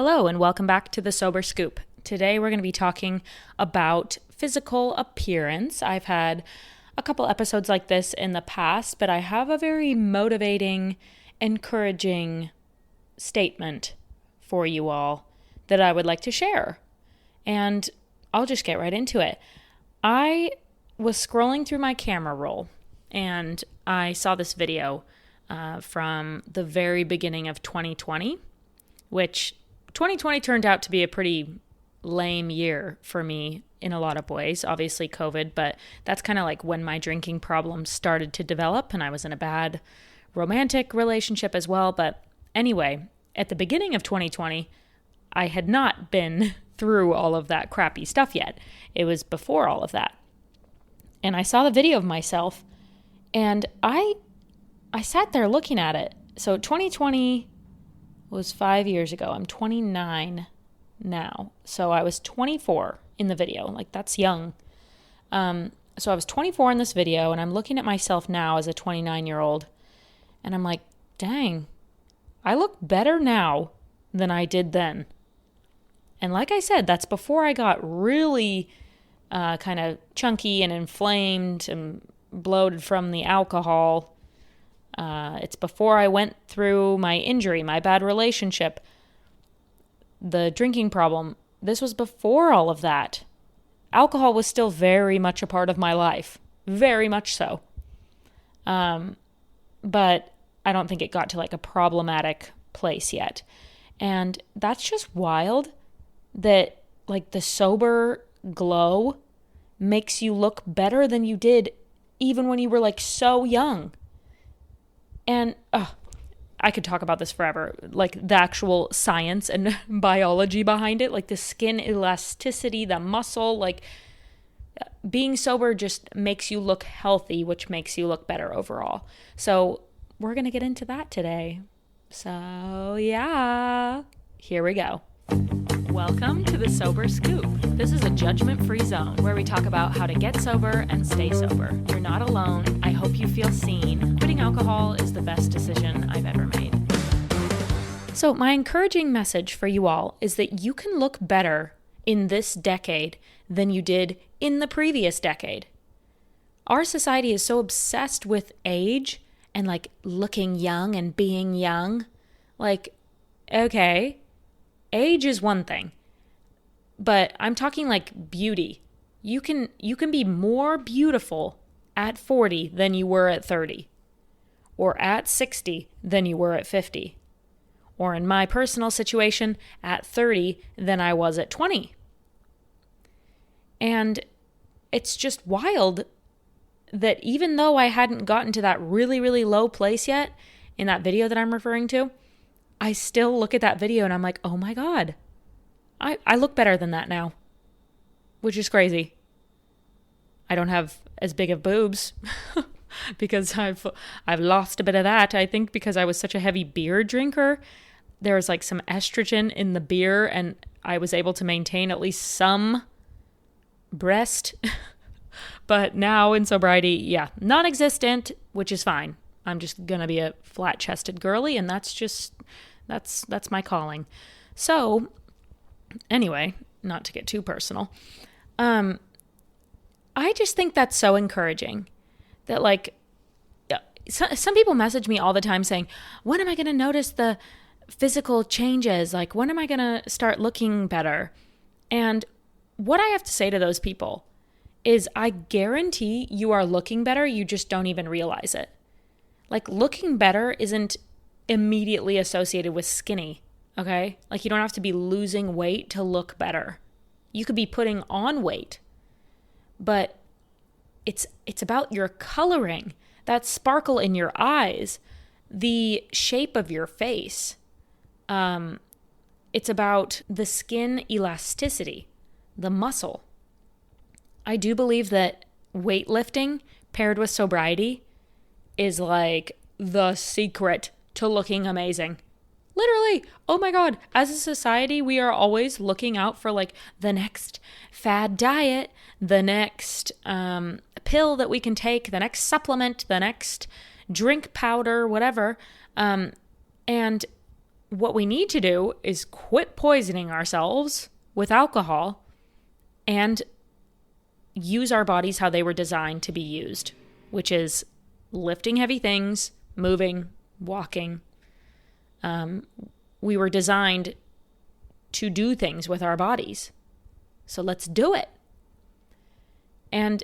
Hello, and welcome back to the Sober Scoop. Today we're going to be talking about physical appearance. I've had a couple episodes like this in the past, but I have a very motivating, encouraging statement for you all that I would like to share. And I'll just get right into it. I was scrolling through my camera roll and I saw this video from the very beginning of 2020, which 2020 turned out to be a pretty lame year for me in a lot of ways. Obviously COVID, but that's kind of like when my drinking problems started to develop and I was in a bad romantic relationship as well. But anyway, at the beginning of 2020, I had not been through all of that crappy stuff yet. It was before all of that. And I saw the video of myself and I sat there looking at it. So 2020 was 5 years ago. I'm 29 now. So I was 24 in the video. Like, that's young. So I was 24 in this video, and I'm looking at myself now as a 29-year-old, and I'm like, dang, I look better now than I did then. And like I said, that's before I got really kind of chunky and inflamed and bloated from the alcohol. It's before I went through my injury, my bad relationship, the drinking problem. This was before all of that. Alcohol was still very much a part of my life. Very much so. But I don't think it got to like a problematic place yet. And that's just wild that like the sober glow makes you look better than you did even when you were like so young. And I could talk about this forever, like the actual science and biology behind it, like the skin elasticity, the muscle, like being sober just makes you look healthy, which makes you look better overall. So we're going to get into that today. So yeah, here we go. Welcome to the Sober Scoop. This is a judgment-free zone where we talk about how to get sober and stay sober. You're not alone. I hope you feel seen. Quitting alcohol is the best decision I've ever made. So my encouraging message for you all is that you can look better in this decade than you did in the previous decade. Our society is so obsessed with age and like looking young and being young. Like, okay, age is one thing, but I'm talking like beauty. You can be more beautiful at 40 than you were at 30, or at 60 than you were at 50, or in my personal situation, at 30 than I was at 20. And it's just wild that even though I hadn't gotten to that really, really low place yet in that video that I'm referring to, I still look at that video and I'm like, oh my God, I look better than that now, which is crazy. I don't have as big of boobs because I've lost a bit of that. I think because I was such a heavy beer drinker, there was like some estrogen in the beer and I was able to maintain at least some breast. But now in sobriety, yeah, non-existent, which is fine. I'm just going to be a flat-chested girly, and that's my calling. So, anyway, not to get too personal, I just think that's so encouraging that, like, some people message me all the time saying, when am I going to notice the physical changes? Like, when am I going to start looking better? And what I have to say to those people is I guarantee you are looking better, you just don't even realize it. Like, looking better isn't immediately associated with skinny, okay? Like, you don't have to be losing weight to look better. You could be putting on weight, but it's about your coloring, that sparkle in your eyes, the shape of your face. It's about the skin elasticity, the muscle. I do believe that weightlifting paired with sobriety is like the secret to looking amazing. Literally, oh my God, as a society, we are always looking out for like the next fad diet, the next pill that we can take, the next supplement, the next drink powder, whatever. And what we need to do is quit poisoning ourselves with alcohol and use our bodies how they were designed to be used, which is lifting heavy things, moving, walking. We were designed to do things with our bodies. So let's do it. And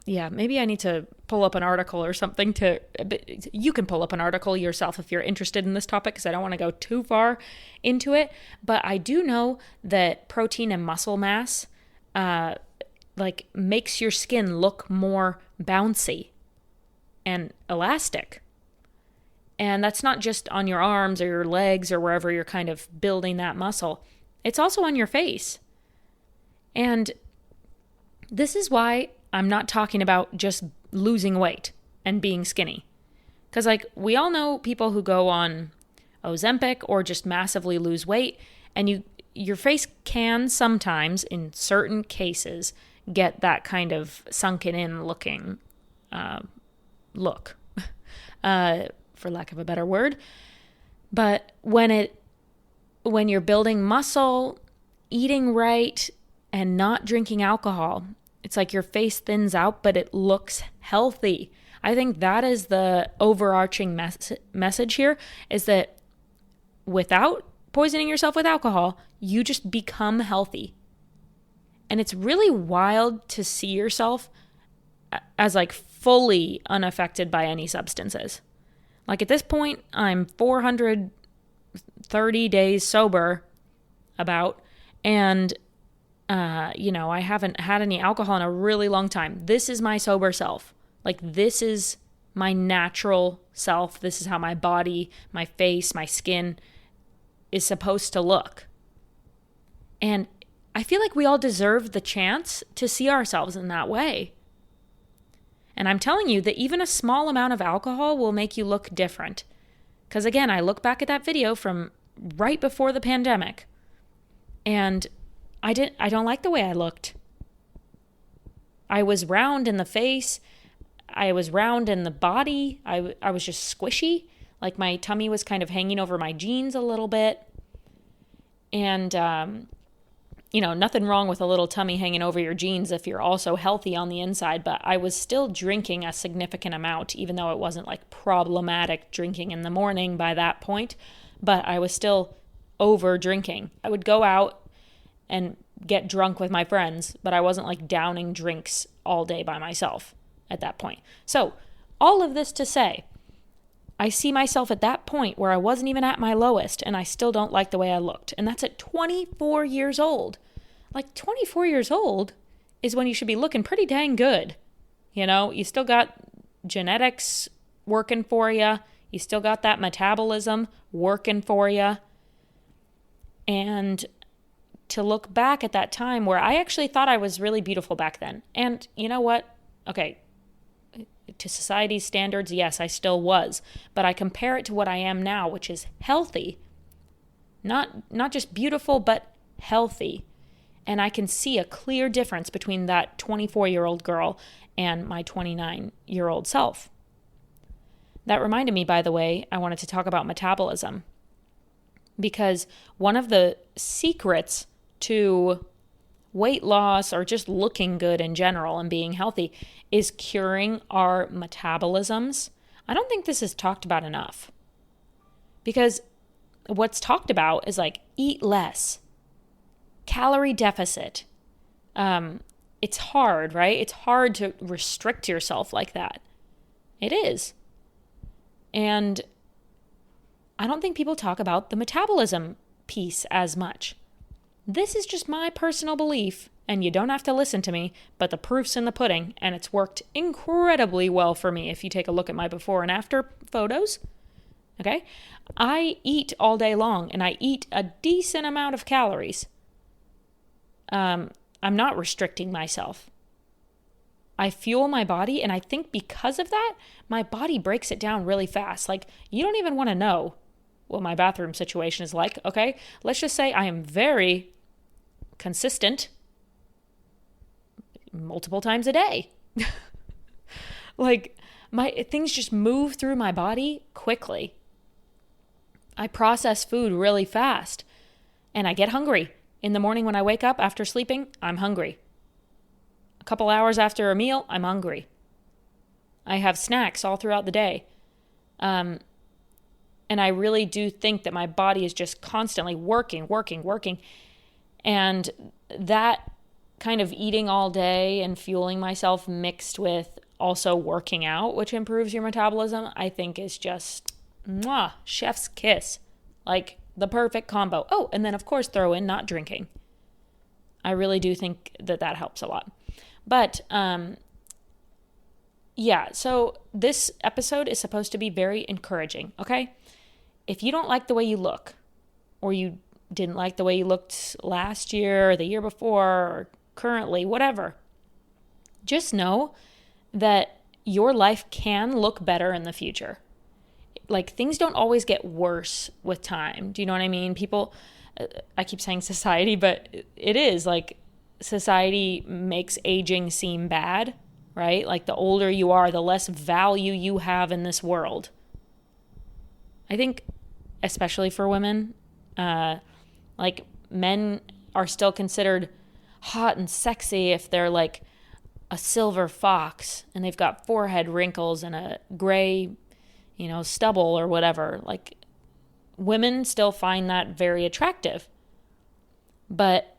yeah, maybe I need to pull up an article or something you can pull up an article yourself if you're interested in this topic, because I don't want to go too far into it. But I do know that protein and muscle mass makes your skin look more bouncy and elastic. And that's not just on your arms or your legs or wherever you're kind of building that muscle. It's also on your face. And this is why I'm not talking about just losing weight and being skinny. Because we all know people who go on Ozempic or just massively lose weight, and your face can sometimes, in certain cases, get that kind of sunken in looking look, for lack of a better word. But when you're building muscle, eating right, and not drinking alcohol, it's like your face thins out, but it looks healthy. I think that is the overarching message here, is that without poisoning yourself with alcohol, you just become healthy. And it's really wild to see yourself as fully unaffected by any substances. At this point, I'm 430 days sober and I haven't had any alcohol in a really long time. This is my sober self. This is my natural self. This is how my body, my face, my skin is supposed to look. And I feel like we all deserve the chance to see ourselves in that way. And I'm telling you that even a small amount of alcohol will make you look different. Because again, I look back at that video from right before the pandemic, and I don't like the way I looked. I was round in the face. I was round in the body. I was just squishy. My tummy was kind of hanging over my jeans a little bit. And, nothing wrong with a little tummy hanging over your jeans if you're also healthy on the inside. But I was still drinking a significant amount, even though it wasn't problematic drinking in the morning by that point. But I was still over drinking. I would go out and get drunk with my friends, but I wasn't downing drinks all day by myself at that point. So all of this to say, I see myself at that point where I wasn't even at my lowest, and I still don't like the way I looked. And that's at 24 years old. 24 years old is when you should be looking pretty dang good. You still got genetics working for you. You still got that metabolism working for you. And to look back at that time where I actually thought I was really beautiful back then. And you know what? Okay, to society's standards, yes, I still was. But I compare it to what I am now, which is healthy. Not just beautiful, but healthy. And I can see a clear difference between that 24-year-old girl and my 29-year-old self. That reminded me, by the way, I wanted to talk about metabolism. Because one of the secrets to weight loss or just looking good in general and being healthy is curing our metabolisms. I don't think this is talked about enough, because what's talked about is eat less, calorie deficit. It's hard, right? It's hard to restrict yourself like that. It is. And I don't think people talk about the metabolism piece as much. This is just my personal belief, and you don't have to listen to me, but the proof's in the pudding, and it's worked incredibly well for me if you take a look at my before and after photos. Okay? I eat all day long, and I eat a decent amount of calories. I'm not restricting myself. I fuel my body, and I think because of that, my body breaks it down really fast. You don't even want to know what my bathroom situation is like, okay? Let's just say I am very consistent multiple times a day. My things just move through my body quickly. I process food really fast and I get hungry. In the morning when I wake up after sleeping, I'm hungry. A couple hours after a meal, I'm hungry. I have snacks all throughout the day. And I really do think that my body is just constantly working. And that kind of eating all day and fueling myself mixed with also working out, which improves your metabolism, I think is just chef's kiss. Like the perfect combo. Oh, and then of course throw in not drinking. I really do think that helps a lot. But so this episode is supposed to be very encouraging, okay? If you don't like the way you look, or you didn't like the way you looked last year or the year before or currently, whatever, just know that your life can look better in the future. Like things don't always get worse with time. Do you know what I mean? People, I keep saying society, but it is like society makes aging seem bad, right? Like the older you are, the less value you have in this world. I think, especially for women, like men are still considered hot and sexy if they're like a silver fox and they've got forehead wrinkles and a gray, stubble or whatever. Like women still find that very attractive. But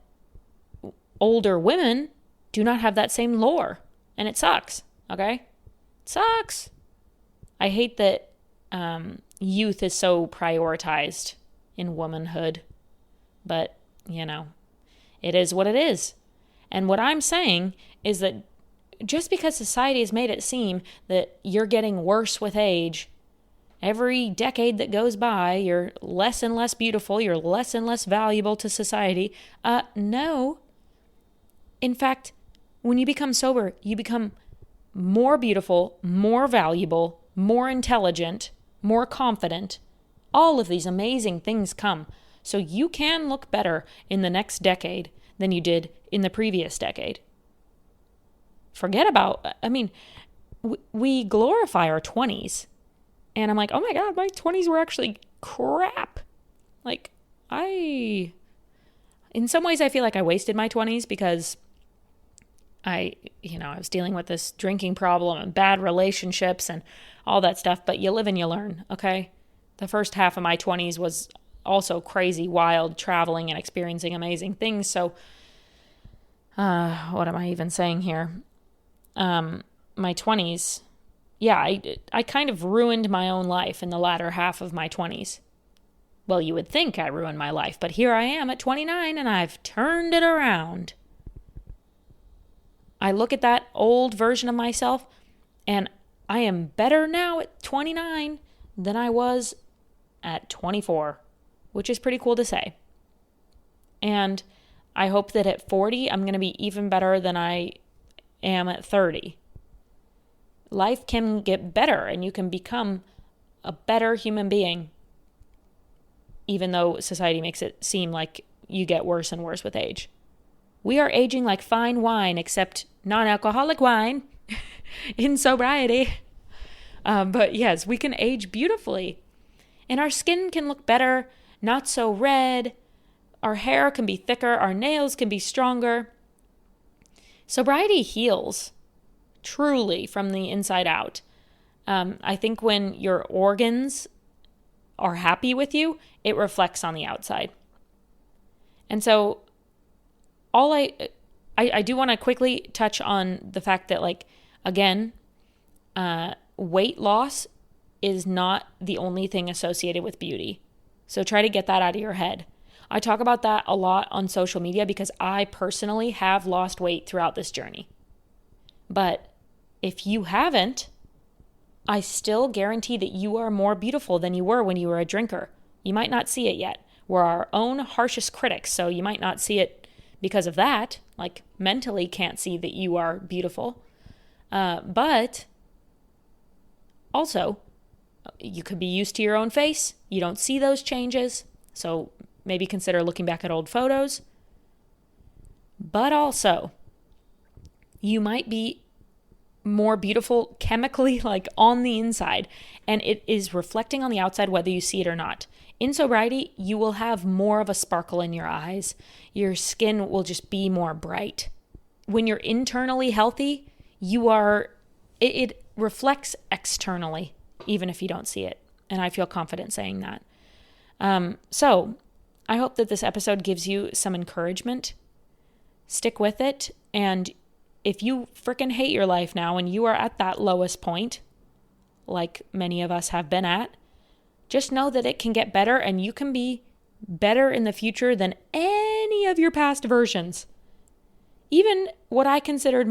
older women do not have that same lore. And it sucks, okay? It sucks. I hate that youth is so prioritized in womanhood. But, it is what it is. And what I'm saying is that just because society has made it seem that you're getting worse with age, every decade that goes by, you're less and less beautiful, you're less and less valuable to society. No. In fact, when you become sober, you become more beautiful, more valuable, more intelligent, more confident. All of these amazing things come. So you can look better in the next decade than you did in the previous decade. We glorify our 20s. And I'm like, oh my God, my 20s were actually crap. Like, in some ways I feel like I wasted my 20s because I was dealing with this drinking problem and bad relationships and all that stuff. But you live and you learn, okay? The first half of my 20s was also crazy, wild, traveling and experiencing amazing things. So, what am I even saying here? My 20s, I kind of ruined my own life in the latter half of my 20s. Well, you would think I ruined my life, but here I am at 29 and I've turned it around. I look at that old version of myself and I am better now at 29 than I was at 24, which is pretty cool to say. And I hope that at 40, I'm going to be even better than I am at 30. Life can get better and you can become a better human being, even though society makes it seem like you get worse and worse with age. We are aging like fine wine, except non-alcoholic wine in sobriety. But yes, we can age beautifully. And our skin can look better, not so red. Our hair can be thicker. Our nails can be stronger. Sobriety heals, truly, from the inside out. I think when your organs are happy with you, it reflects on the outside. And so I do want to quickly touch on the fact that, weight loss is not the only thing associated with beauty. So try to get that out of your head. I talk about that a lot on social media because I personally have lost weight throughout this journey. But if you haven't, I still guarantee that you are more beautiful than you were when you were a drinker. You might not see it yet. We're our own harshest critics, so you might not see it because of that. Like, mentally can't see that you are beautiful. But also, you could be used to your own face. You don't see those changes. So maybe consider looking back at old photos. But also, you might be more beautiful chemically, like on the inside, and it is reflecting on the outside whether you see it or not. in sobriety, you will have more of a sparkle in your eyes. Your skin will just be more bright. When you're internally healthy, it reflects externally, even if you don't see it. And I feel confident saying that. So I hope that this episode gives you some encouragement. Stick with it. And if you freaking hate your life now and you are at that lowest point, like many of us have been at, just know that it can get better and you can be better in the future than any of your past versions. Even what I considered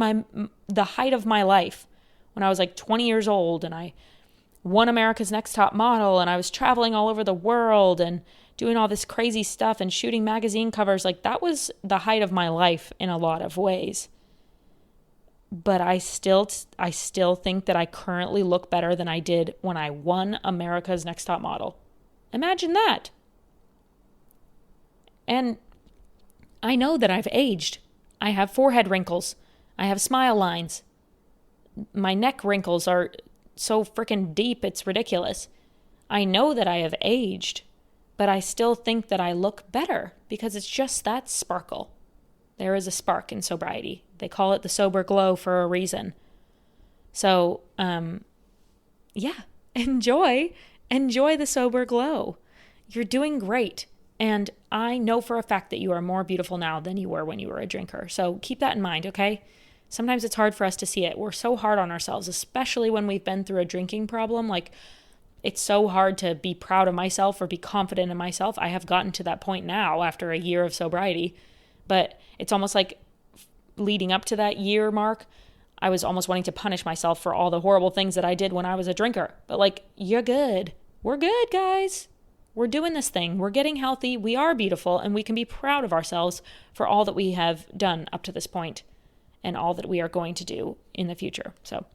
the height of my life when I was like 20 years old and I won America's Next Top Model and I was traveling all over the world and doing all this crazy stuff and shooting magazine covers, like that was the height of my life in a lot of ways. But I still think that I currently look better than I did when I won America's Next Top Model. Imagine that. And I know that I've aged. I have forehead wrinkles. I have smile lines. My neck wrinkles are so freaking deep, it's ridiculous. I know that I have aged, but I still think that I look better because it's just that sparkle. There is a spark in sobriety. They call it the sober glow for a reason. So, enjoy the sober glow. You're doing great. And I know for a fact that you are more beautiful now than you were when you were a drinker. So keep that in mind, okay? Sometimes it's hard for us to see it. We're so hard on ourselves, especially when we've been through a drinking problem. Like, it's so hard to be proud of myself or be confident in myself. I have gotten to that point now after a year of sobriety. But it's almost like leading up to that year mark, I was almost wanting to punish myself for all the horrible things that I did when I was a drinker. But like, you're good. We're good, guys. We're doing this thing. We're getting healthy. We are beautiful. And we can be proud of ourselves for all that we have done up to this point and all that we are going to do in the future. So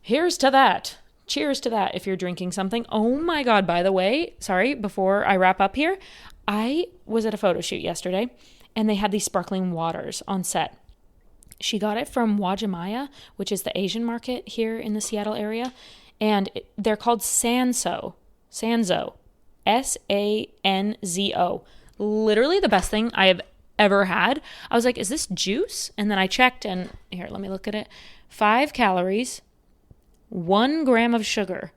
here's to that. Cheers to that if you're drinking something. Oh my God, by the way, sorry, before I wrap up here, I was at a photo shoot yesterday and they had these sparkling waters on set. She got it from Wajimaya, which is the Asian market here in the Seattle area. And they're called Sanzo. Sanzo. Sanzo. Literally the best thing I have ever had. I was like, is this juice? And then I checked and here, let me look at it. 5 calories, 1 gram of sugar.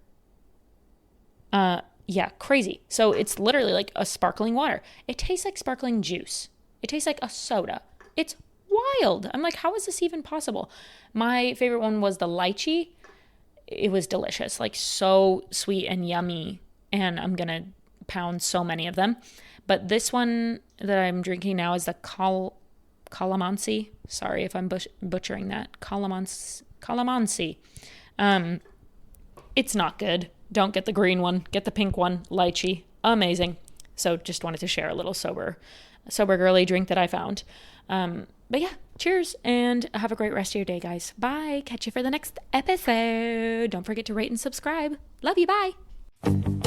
Yeah, crazy. So it's literally like a sparkling water. It tastes like sparkling juice. It tastes like a soda. It's wild. I'm like, how is this even possible? My favorite one was the lychee. It was delicious, like so sweet and yummy. And I'm going to pound so many of them. But this one that I'm drinking now is the calamansi. Sorry if I'm butchering that. Calamansi. It's not good. Don't get the green one. Get the pink one. Lychee. Amazing. So just wanted to share a little sober girly drink that I found. But yeah, cheers and have a great rest of your day, guys. Bye. Catch you for the next episode. Don't forget to rate and subscribe. Love you. Bye.